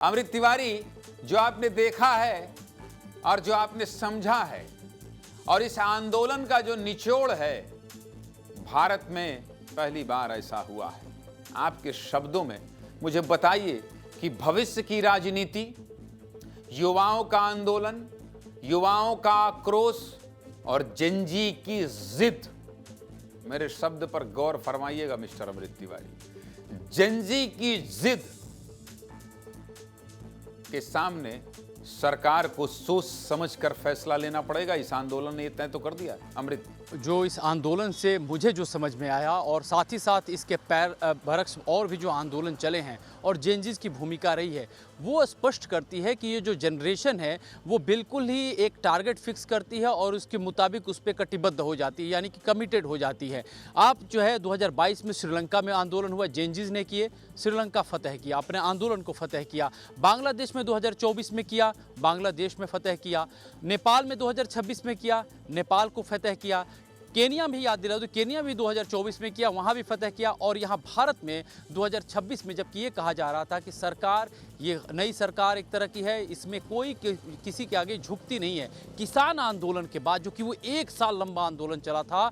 अमृत तिवारी, जो आपने देखा है और जो आपने समझा है और इस आंदोलन का जो निचोड़ है, भारत में पहली बार ऐसा हुआ है। आपके शब्दों में मुझे बताइए कि भविष्य की राजनीति, युवाओं का आंदोलन, युवाओं का आक्रोश और जेनजी की जिद, मेरे शब्द पर गौर फरमाइएगा मिस्टर अमृत तिवारी, जेनजी की जिद के सामने सरकार को सोच समझकर फैसला लेना पड़ेगा। इस आंदोलन ने तय तो कर दिया। अमृत, जो इस आंदोलन से मुझे जो समझ में आया और साथ ही साथ इसके पैर बरक्स और भी जो आंदोलन चले हैं और जेनजीज की भूमिका रही है, वो स्पष्ट करती है कि ये जो जनरेशन है वो बिल्कुल ही एक टारगेट फिक्स करती है और उसके मुताबिक उस पर कटिबद्ध हो जाती है, यानी कि कमिटेड हो जाती है। आप जो है 2022 में श्रीलंका में आंदोलन हुआ, जेनजीज ने किए, श्रीलंका फतह किया, अपने आंदोलन को फतह किया। बांग्लादेश में 2024 में किया, बांग्लादेश में फतह किया। नेपाल में 2026 में किया, नेपाल को फतह किया। केनिया में याद दिला दो, केनिया भी 2024 में किया, वहाँ भी फतह किया। और यहाँ भारत में 2026 में, जबकि ये कहा जा रहा था कि सरकार, ये नई सरकार एक तरह की है, इसमें कोई किसी के आगे झुकती नहीं है। किसान आंदोलन के बाद, जो कि वो 1 साल लंबा आंदोलन चला था,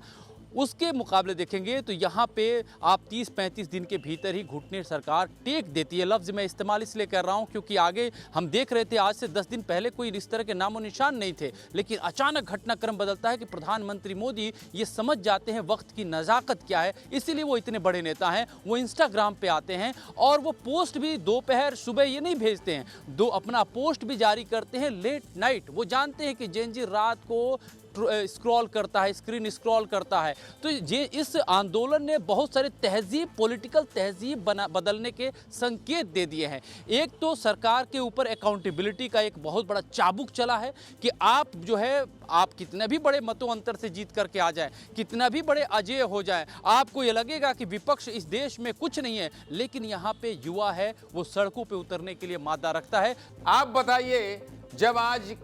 उसके मुकाबले देखेंगे तो यहाँ पे आप 30-35 दिन के भीतर ही घुटने सरकार टेक देती है। लफ्ज़ मैं इस्तेमाल इसलिए कर रहा हूँ क्योंकि आगे हम देख रहे थे, आज से 10 दिन पहले कोई इस तरह के नामो निशान नहीं थे, लेकिन अचानक घटनाक्रम बदलता है कि प्रधानमंत्री मोदी ये समझ जाते हैं वक्त की नज़ाकत क्या है, इसीलिए वो इतने बड़े नेता हैं। वो इंस्टाग्राम पे आते हैं और वो पोस्ट भी दोपहर सुबह ये नहीं भेजते हैं, अपना पोस्ट भी जारी करते हैं लेट नाइट। वो जानते हैं कि जेनजी रात को स्क्रॉल करता है, स्क्रीन स्क्रॉल करता है। तो ये इस आंदोलन ने बहुत सारे तहजीब, पॉलिटिकल तहजीब बदलने के संकेत दे दिए हैं। एक तो सरकार के ऊपर अकाउंटेबिलिटी का एक बहुत बड़ा चाबुक चला है कि आप जो है, आप कितने भी बड़े मतों अंतर से जीत करके आ जाए, कितना भी बड़े अजेय हो जाए, आपको ये लगेगा कि विपक्ष इस देश में कुछ नहीं है, लेकिन यहाँ पे युवा है, वो सड़कों पे उतरने के लिए मादा रखता है। आप बताइए, जब आज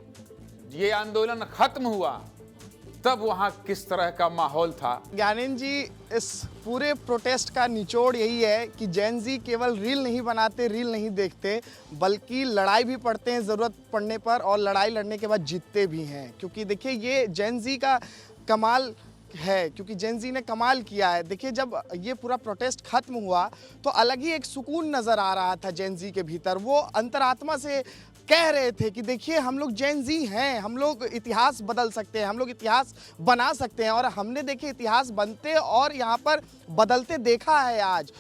ये आंदोलन खत्म हुआ तब वहां किस तरह का माहौल था? ज्ञानेंद्र जी, इस पूरे प्रोटेस्ट का निचोड़ यही है कि जेनजी केवल रील नहीं बनाते, रील नहीं देखते, बल्कि लड़ाई भी पड़ते हैं ज़रूरत पड़ने पर, और लड़ाई लड़ने के बाद जीतते भी हैं। क्योंकि देखिए, ये जेनजी का कमाल है, क्योंकि जेनजी ने कमाल किया है। देखिए, जब ये पूरा प्रोटेस्ट खत्म हुआ तो अलग ही एक सुकून नज़र आ रहा था जेनजी के भीतर। वो अंतरात्मा से कह रहे थे कि देखिए, हम लोग जेनजी हैं, हम लोग इतिहास बदल सकते हैं, हम लोग इतिहास बना सकते हैं। और हमने देखिए इतिहास बनते और यहाँ पर बदलते देखा है आज।